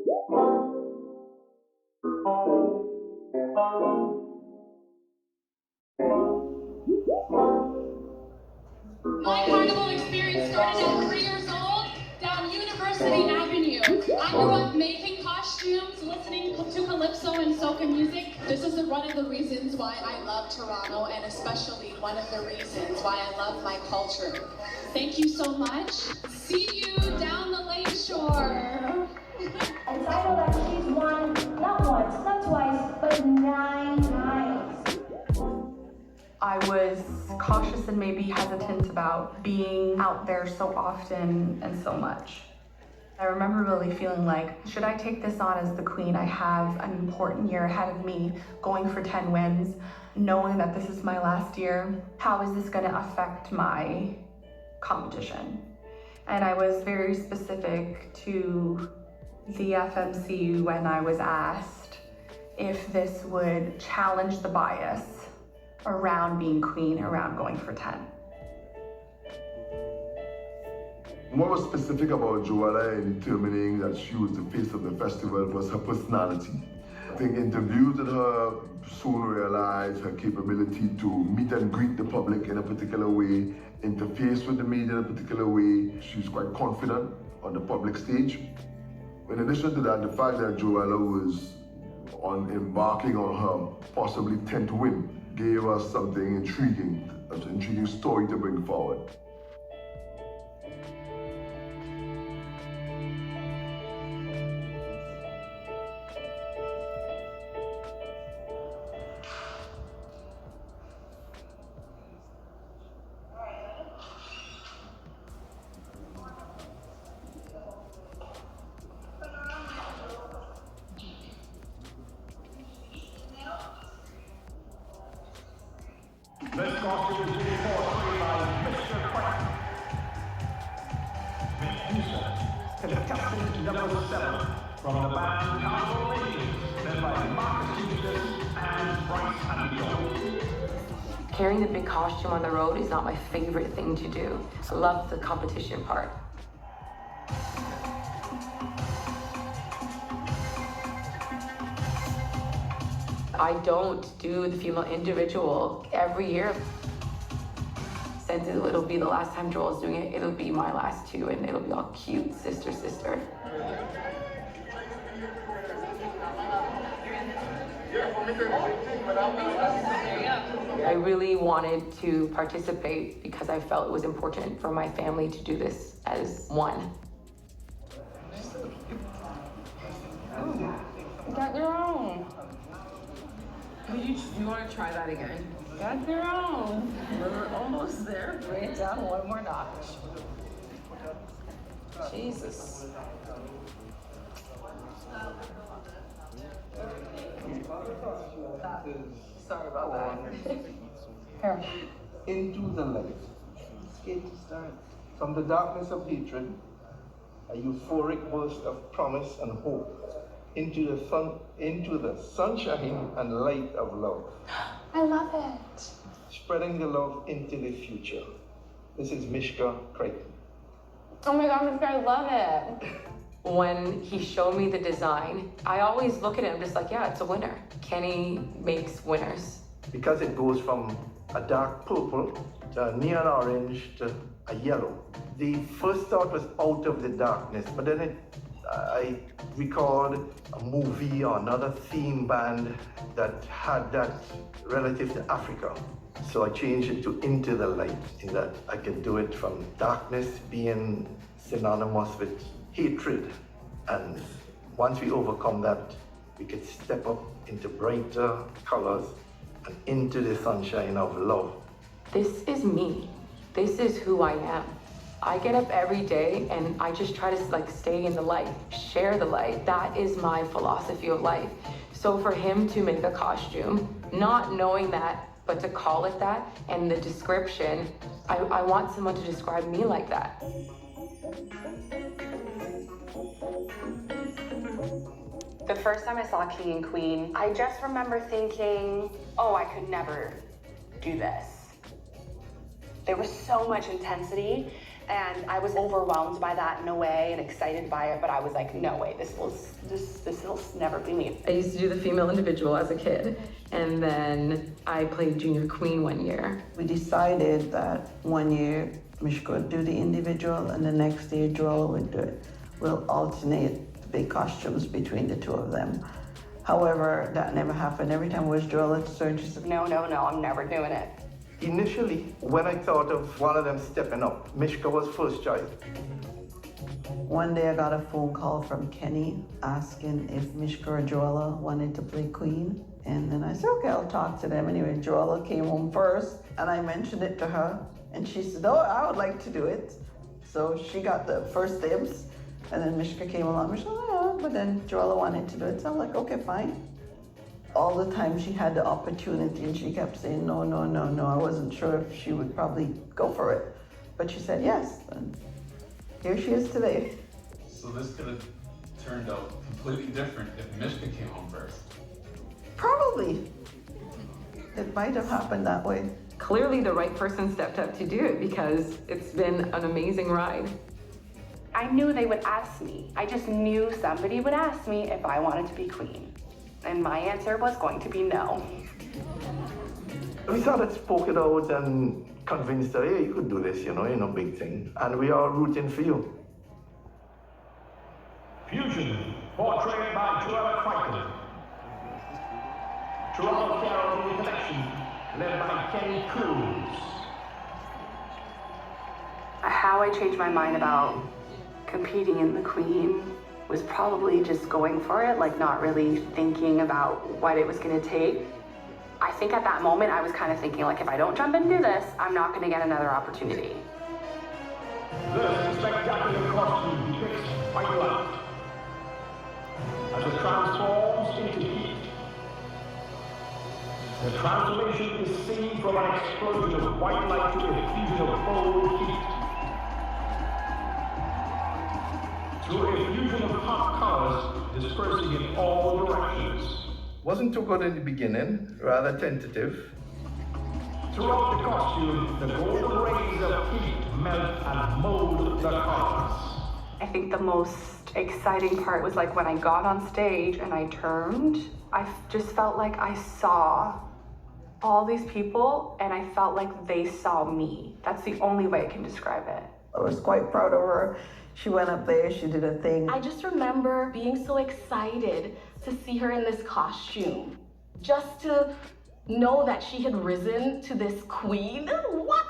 My carnival experience started at 3 years old down University Avenue. I grew up making costumes, listening to calypso and soca music. This is one of the reasons why I love Toronto, and especially one of the reasons why I love my culture. Thank you so much. See you down the lake shore. And I know that she's won not once, not twice, but 9 times. I was cautious and maybe hesitant about being out there so often and so much. I remember really feeling like, should I take this on as the queen? I have an important year ahead of me, going for 10 wins, knowing that this is my last year. How is this gonna affect my competition? And I was very specific to the FMC when I was asked if this would challenge the bias around being queen, around going for 10. What was specific about Joella in determining that she was the face of the festival was her personality. I think interviews with her soon realized her capability to meet and greet the public in a particular way, interface with the media in a particular way. She's quite confident on the public stage. In addition to that, the fact that Joella was embarking on her possibly 10th win gave us something intriguing, an intriguing story to bring forward. This costume is reinforced by Mr. Crichton. Contestant number 7 from the band Carnival Ladies, led by Marcus Eustace and Bryce and Carrying the big costume on the road is not my favorite thing to do. I love the competition part. I don't do the female individual every year. Since it'll be the last time Joel's doing it, it'll be my last too, and it'll be all cute, sister, sister. I really wanted to participate because I felt it was important for my family to do this as one. You got your own. You want to try that again? Got your own. We're almost there. Bring it down one more notch. Jesus. Sorry about that. Here. Into the light. Skate start. From the darkness of hatred, a euphoric burst of promise and hope. Into the sunshine and light of love. I love it. Spreading the love into the future. This is Mishka Crichton. Oh my God, I love it. When he showed me the design, I always look at it, I'm just like, yeah, it's a winner. Kenny makes winners. Because it goes from a dark purple to a neon orange to a yellow. The first thought was out of the darkness, but then I recalled a movie or another theme band that had that relative to Africa. So I changed it to Into the Light, in that I could do it from darkness being synonymous with hatred. And once we overcome that, we could step up into brighter colors and into the sunshine of love. This is me. This is who I am. I get up every day and I just try to stay in the light, share the light. That is my philosophy of life. So for him to make a costume, not knowing that, but to call it that, and the description, I want someone to describe me like that. The first time I saw King and Queen, I just remember thinking, oh, I could never do this. There was so much intensity And I was overwhelmed by that in a way and excited by it, but I was like, no way, this will never be me. I used to do the female individual as a kid, and then I played junior queen one year. We decided that one year Mishka would do the individual and the next year Joella would do it. We'll alternate the big costumes between the two of them. However, that never happened. Every time it was Joella's turn, she said, No, I'm never doing it. Initially, when I thought of one of them stepping up, Mishka was first choice. One day I got a phone call from Kenny asking if Mishka or Joella wanted to play Queen. And then I said, okay, I'll talk to them. Anyway, Joella came home first and I mentioned it to her. And she said, oh, I would like to do it. So she got the first dibs. And then Mishka came along. Mishka, oh, yeah, but then Joella wanted to do it. So I'm like, okay, fine. All the time she had the opportunity and she kept saying, no. I wasn't sure if she would probably go for it. But she said yes. And here she is today. So this could have turned out completely different if Mishka came home first. Probably. It might have happened that way. Clearly the right person stepped up to do it because it's been an amazing ride. I knew they would ask me. I just knew somebody would ask me if I wanted to be queen. And my answer was going to be no. We sort of spoke it out and convinced her, hey, you could do this, no big thing. And we are rooting for you. Fusion, portrayed by Joella Crichton. Toronto Caribbean Connection, led by Kenny Cruz. How I changed my mind about competing in the Queen was probably just going for it, like not really thinking about what it was gonna take. I think at that moment I was kind of thinking, like, if I don't jump and do this, I'm not gonna get another opportunity. This spectacular costume depicts white light as it transforms into heat. The transformation is seen from an explosion of white light to a fusion of bold heat. Through a fusion of hot colors dispersing in all directions. Wasn't too good in the beginning, rather tentative. Throughout the costume, the golden rays of heat melt and mold the colors. I think the most exciting part was like when I got on stage and I turned, I just felt like I saw all these people and I felt like they saw me. That's the only way I can describe it. I was quite proud of her. She went up there, she did a thing. I just remember being so excited to see her in this costume. Just to know that she had risen to this queen. What?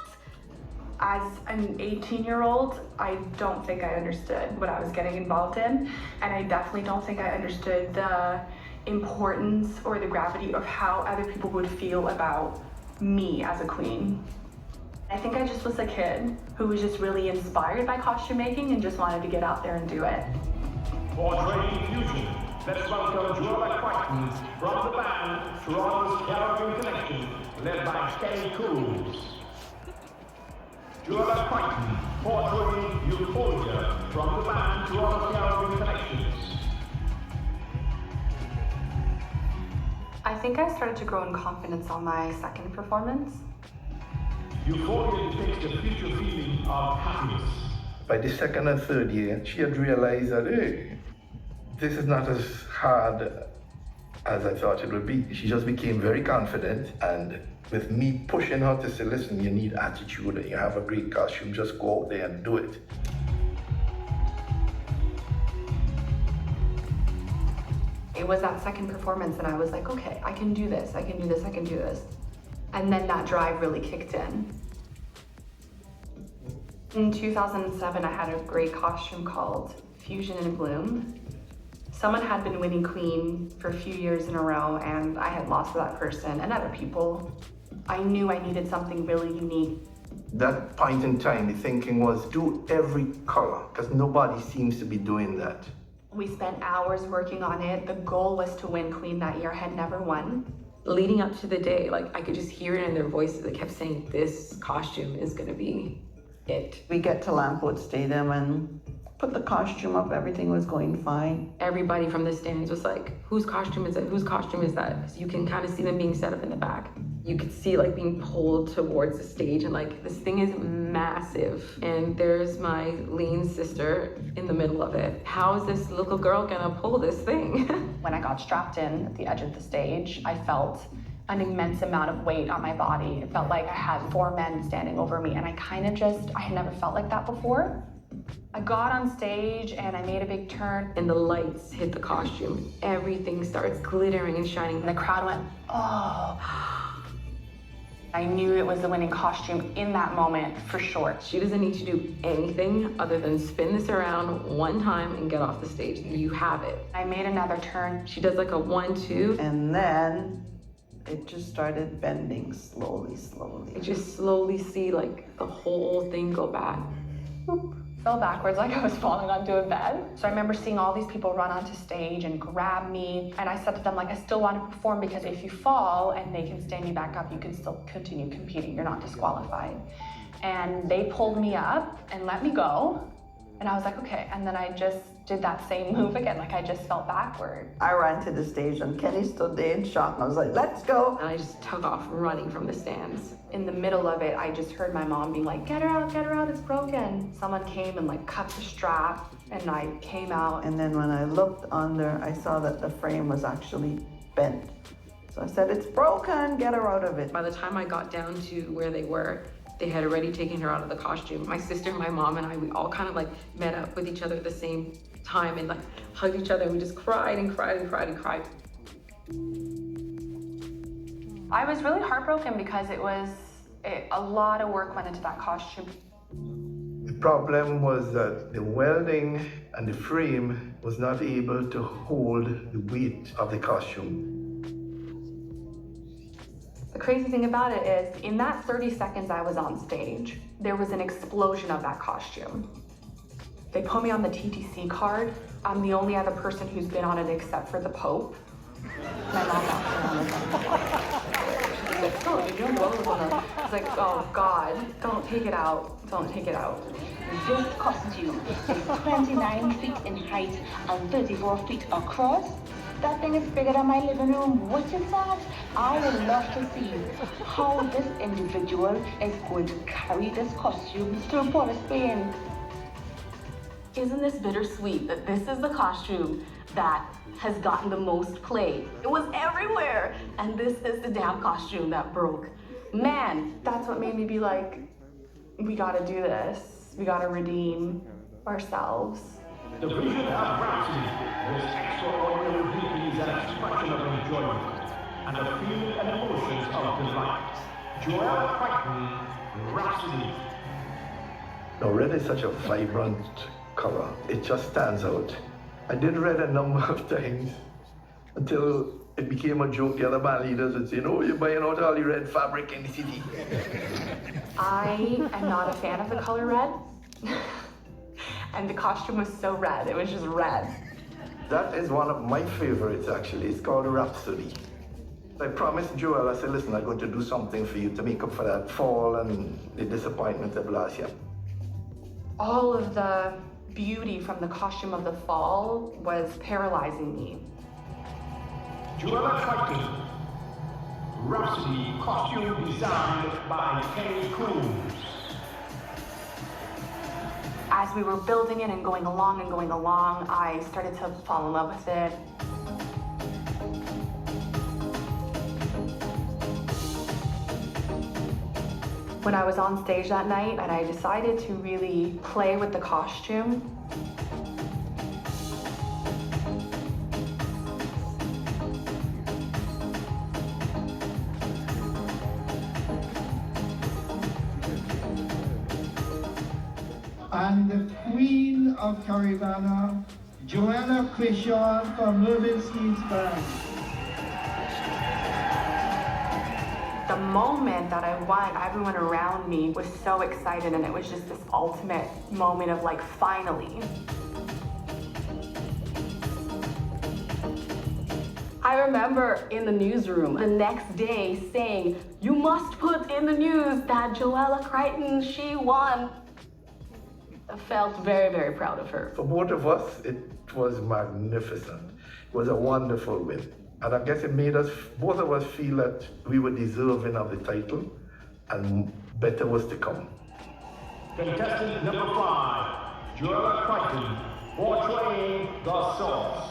As an 18-year-old, I don't think I understood what I was getting involved in. And I definitely don't think I understood the importance or the gravity of how other people would feel about me as a queen. I think I just was a kid who was just really inspired by costume making and just wanted to get out there and do it. Portraying fusion, let's welcome Joella Crichton from the band Toronto's Caribbean Connection, led by Kenny Cruz. Joella Crichton, portraying Euphoria from the band Toronto's Caribbean Connections. I think I started to grow in confidence on my second performance. Euphoria depicts the future feeling of happiness. By the second and third year, she had realized that, hey, this is not as hard as I thought it would be. She just became very confident, and with me pushing her to say, listen, you need attitude and you have a great costume, just go out there and do it. It was that second performance and I was like, okay, I can do this, I can do this, I can do this. And then that drive really kicked in. In 2007, I had a great costume called Fusion in Bloom. Someone had been winning Queen for a few years in a row and I had lost to that person and other people. I knew I needed something really unique. That point in time, the thinking was do every color, because nobody seems to be doing that. We spent hours working on it. The goal was to win Queen that year, had never won. Leading up to the day, like I could just hear it in their voices. They kept saying, this costume is gonna be it. We get to Lampwood Stadium and put the costume up, everything was going fine. Everybody from the stands was like, whose costume is it? Whose costume is that? So you can kind of see them being set up in the back. You could see like being pulled towards the stage, and like this thing is massive. And there's my lean sister in the middle of it. How is this little girl gonna pull this thing? When I got strapped in at the edge of the stage, I felt an immense amount of weight on my body. It felt like I had 4 men standing over me, and I had never felt like that before. I got on stage and I made a big turn. And the lights hit the costume. Everything starts glittering and shining. And the crowd went, oh. I knew it was the winning costume in that moment, for sure. She doesn't need to do anything other than spin this around one time and get off the stage. You have it. I made another turn. She does like a 1-2. And then it just started bending slowly. You just slowly see like the whole thing go back. Boop. Fell backwards like I was falling onto a bed. So I remember seeing all these people run onto stage and grab me. And I said to them, like, I still want to perform, because if you fall and they can stand you back up, you can still continue competing. You're not disqualified. And they pulled me up and let me go. And I was like, okay. And then I just did that same move again, like I just fell backward. I ran to the stage and Kenny stood there in shock, and I was like, let's go. And I just took off running from the stands. In the middle of it, I just heard my mom being like, get her out, it's broken. Someone came and like cut the strap, and I came out. And then when I looked under, I saw that the frame was actually bent. So I said, it's broken, get her out of it. By the time I got down to where they were, they had already taken her out of the costume. My sister, my mom, and I, we all kind of like met up with each other at the same time and like hugged each other, and we just cried and cried and cried and cried. I was really heartbroken because a lot of work went into that costume. The problem was that the welding and the frame was not able to hold the weight of the costume. The crazy thing about it is, in that 30 seconds I was on stage, there was an explosion of that costume. They put me on the TTC card. I'm the only other person who's been on it except for the Pope. My mom She's like, oh, you don't know what I was like, oh God, don't take it out. Don't take it out. This costume is 29 feet in height and 34 feet across. That thing is bigger than my living room. What is that? I would love to see how this individual is going to carry this costume through Port of Spain. Isn't this bittersweet that this is the costume that has gotten the most play? It was everywhere, and this is the damn costume that broke. Man, that's what made me be like, we gotta do this. We gotta redeem ourselves. The vision of Rhapsody was extraordinary beauty and expression of enjoyment, and the feeling and emotions of delight. Joella Crichton, Rhapsody. Now, red is such a vibrant color. It just stands out. I did red a number of times until it became a joke. The other band leaders would say, you're buying out all the red fabric in the city. I am not a fan of the color red. And the costume was so red, it was just red. That is one of my favorites, actually. It's called Rhapsody. I promised Joella, I said, listen, I'm going to do something for you to make up for that fall and the disappointment of last year. All of the beauty from the costume of the fall was paralyzing me. Joella Crichton, Rhapsody, costume designed by Kenny Cruz. As we were building it and going along, I started to fall in love with it. When I was on stage that night and I decided to really play with the costume, and the Queen of Caribana, Joella Crichton from Mervyn Steve's band. the moment that I won, everyone around me was so excited, and it was just this ultimate moment of like, finally. I remember in the newsroom the next day saying, you must put in the news that Joella Crichton, she won. The felt very, very proud of her. For both of us, it was magnificent. It was a wonderful win. And I guess it made us, both of us, feel that we were deserving of the title and better was to come. Contestant number 5, Joella Crichton, portraying the Source.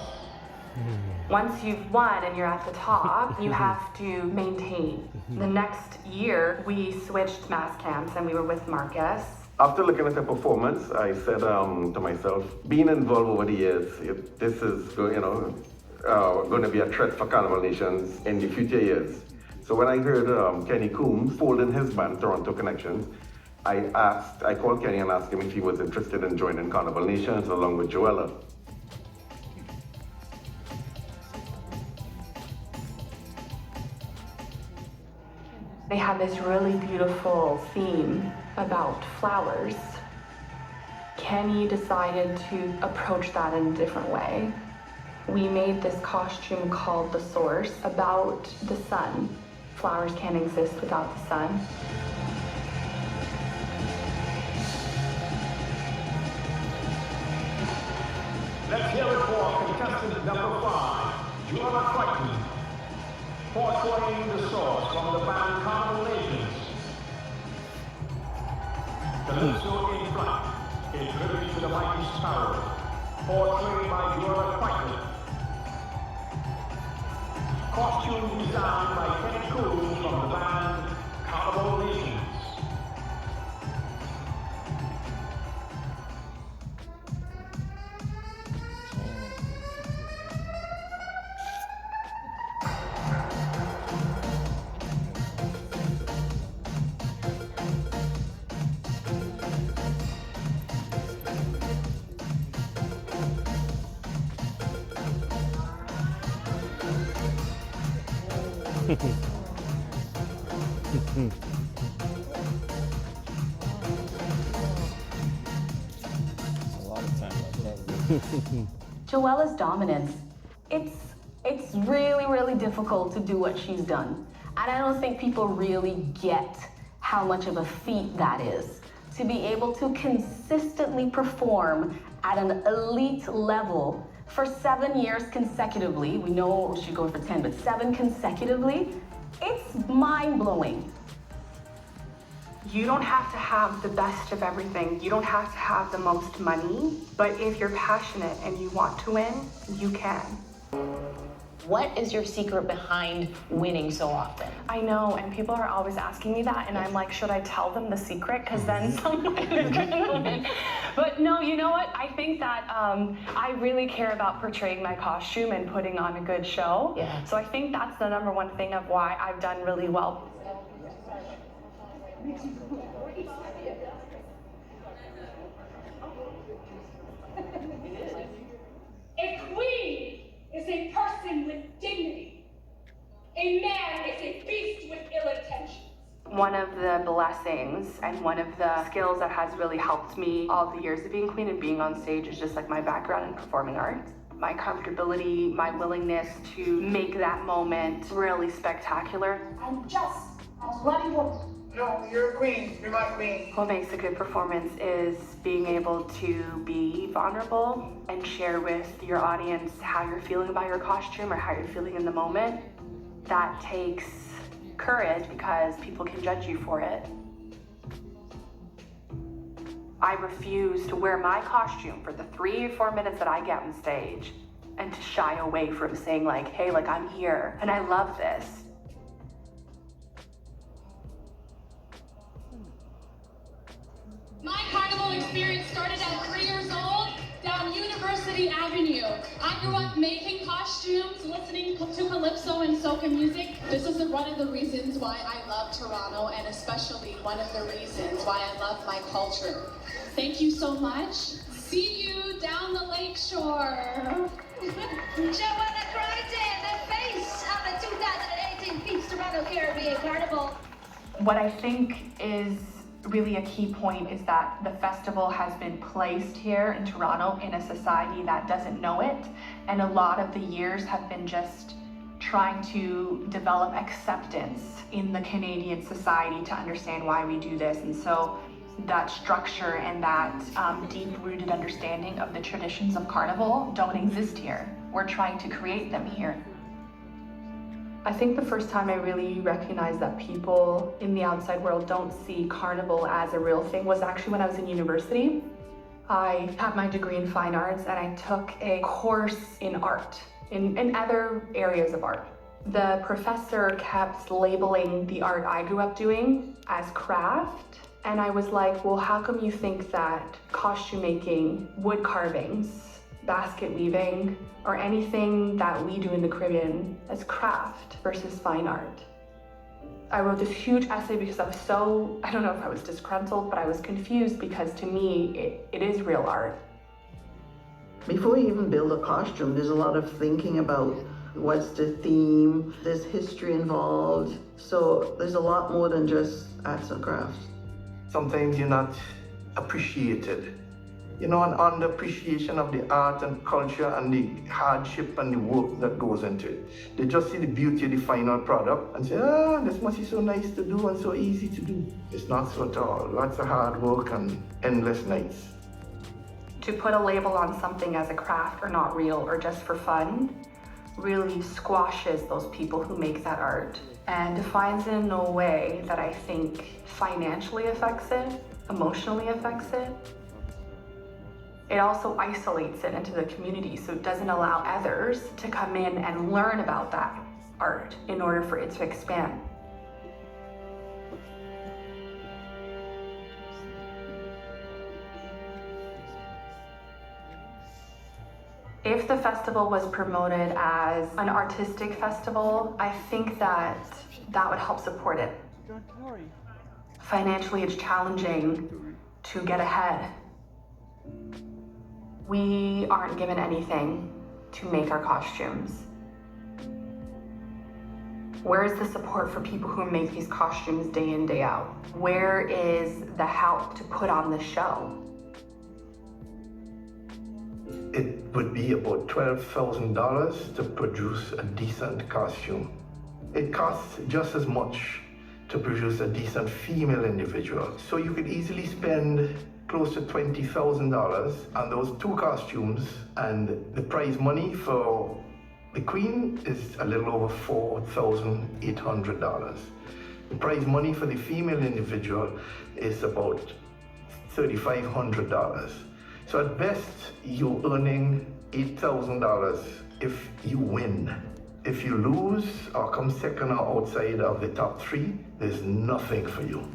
Once you've won and you're at the top, you have to maintain. The next year, we switched mass camps and we were with Marcus. After looking at the performance, I said to myself, being involved over the years, this is going to be a threat for Carnival Nations in the future years. So when I heard Kenny Coombs folding his band, Toronto Connections, I called Kenny and asked him if he was interested in joining Carnival Nations along with Joella. They had this really beautiful theme about flowers. Kenny decided to approach that in a different way. We made this costume called The Source about the sun. Flowers can't exist without the sun. Let's hear it for contestant number 5, Joella Crichton, portraying the Source from the band Carnival Nations. Calypso in Black, a tribute to the mighty Sparrow, portrayed by Joella Crichton. Costume designed by Kenny Coombs from the band Carnival Nations. Joella's dominance, it's really, really difficult to do what she's done. And I don't think people really get how much of a feat that is. To be able to consistently perform at an elite level for 7 years consecutively, we know she's going for 10, but 7 consecutively, it's mind-blowing. You don't have to have the best of everything. You don't have to have the most money, but if you're passionate and you want to win, you can. What is your secret behind winning so often? I know, and people are always asking me that, and I'm like, should I tell them the secret? Because then someone is gonna win. But no, you know what? I think that I really care about portraying my costume and putting on a good show. Yeah. So I think that's the #1 thing of why I've done really well. A queen is a person with dignity. A man is a beast with ill intentions. One of the blessings and one of the skills that has really helped me all the years of being queen and being on stage is just like my background in performing arts. My comfortability, my willingness to make that moment really spectacular. I'm just as bloody woman. No, you're a queen. You're my queen. What makes a good performance is being able to be vulnerable and share with your audience how you're feeling about your costume or how you're feeling in the moment. That takes courage because people can judge you for it. I refuse to wear my costume for the 3 or 4 minutes that I get on stage and to shy away from saying like, hey, like I'm here and I love this. My carnival experience started at 3 years old down University Avenue. I grew up making costumes, listening to calypso and soca music. This is one of the reasons why I love Toronto, and especially one of the reasons why I love my culture. Thank you so much. See you down the lakeshore. Joella Crichton, the face of the 2018 TIFF Toronto Caribbean Carnival. What I think is really a key point is that the festival has been placed here in Toronto in a society that doesn't know it, and a lot of the years have been just trying to develop acceptance in the Canadian society to understand why we do this. And so that structure and that deep-rooted understanding of the traditions of carnival don't exist here. We're trying to create them here. I think the first time I really recognized that people in the outside world don't see carnival as a real thing was actually when I was in university. I have my degree in fine arts and I took a course in art, in other areas of art. The professor kept labeling the art I grew up doing as craft, and I was like, well, how come you think that costume making, wood carvings, basket weaving, or anything that we do in the Caribbean as craft versus fine art? I wrote this huge essay because I was so, I don't know if I was disgruntled, but I was confused because to me, it is real art. Before you even build a costume, there's a lot of thinking about what's the theme, there's history involved. So there's a lot more than just arts and crafts. Sometimes you're not appreciated. You know, an underappreciation of the art and culture and the hardship and the work that goes into it. They just see the beauty of the final product and say, this must be so nice to do and so easy to do. It's not so at all. Lots of hard work and endless nights. To put a label on something as a craft or not real or just for fun really squashes those people who make that art and defines it in a way that I think financially affects it, emotionally affects it. It also isolates it into the community, so it doesn't allow others to come in and learn about that art in order for it to expand. If the festival was promoted as an artistic festival, I think that would help support it. Financially, it's challenging to get ahead. We aren't given anything to make our costumes. Where is the support for people who make these costumes day in, day out? Where is the help to put on the show? It would be about $12,000 to produce a decent costume. It costs just as much to produce a decent female individual. So you could easily spend close to $20,000 on those two costumes, and the prize money for the queen is a little over $4,800. The prize money for the female individual is about $3,500. So at best, you're earning $8,000 if you win. If you lose or come second or outside of the top three, there's nothing for you.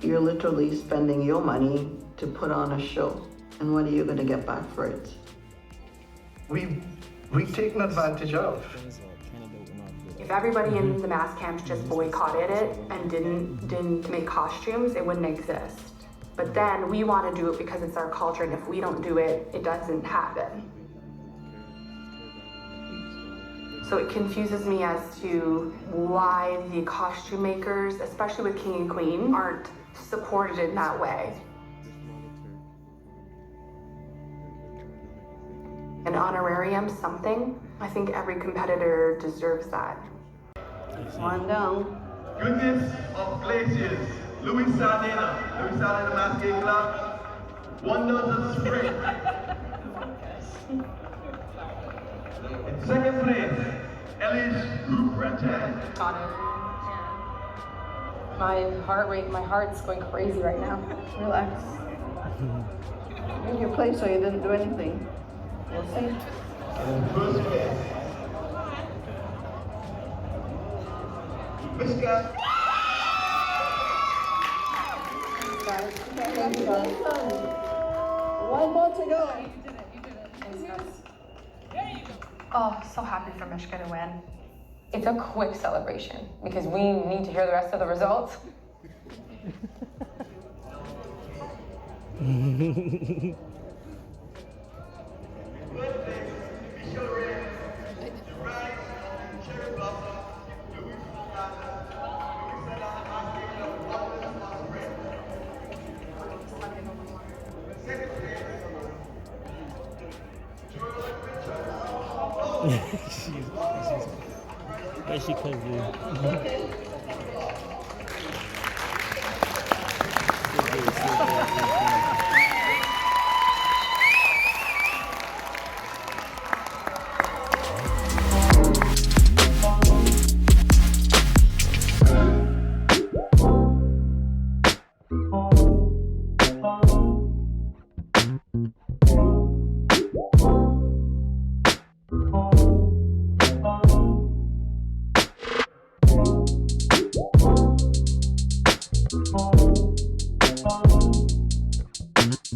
You're literally spending your money to put on a show. And what are you going to get back for it? We've taken advantage of. If everybody in the mass camps just boycotted it and didn't make costumes, it wouldn't exist. But then we want to do it because it's our culture, and if we don't do it, it doesn't happen. So it confuses me as to why the costume makers, especially with King and Queen, aren't supported in that way. An honorarium, something. I think every competitor deserves that. One down. Goodness of glaciers. Louis Sardina Masquerade Club. Wonders of Spring. In second place, Ellis Ruprechen. Got it. My heart's going crazy right now. Relax. In your place so you didn't do anything. We'll see. In first place, Miska. One more to go. Oh, so happy for Mishka to win. It's a quick celebration because we need to hear the rest of the results. She could do. Okay.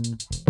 Crichton.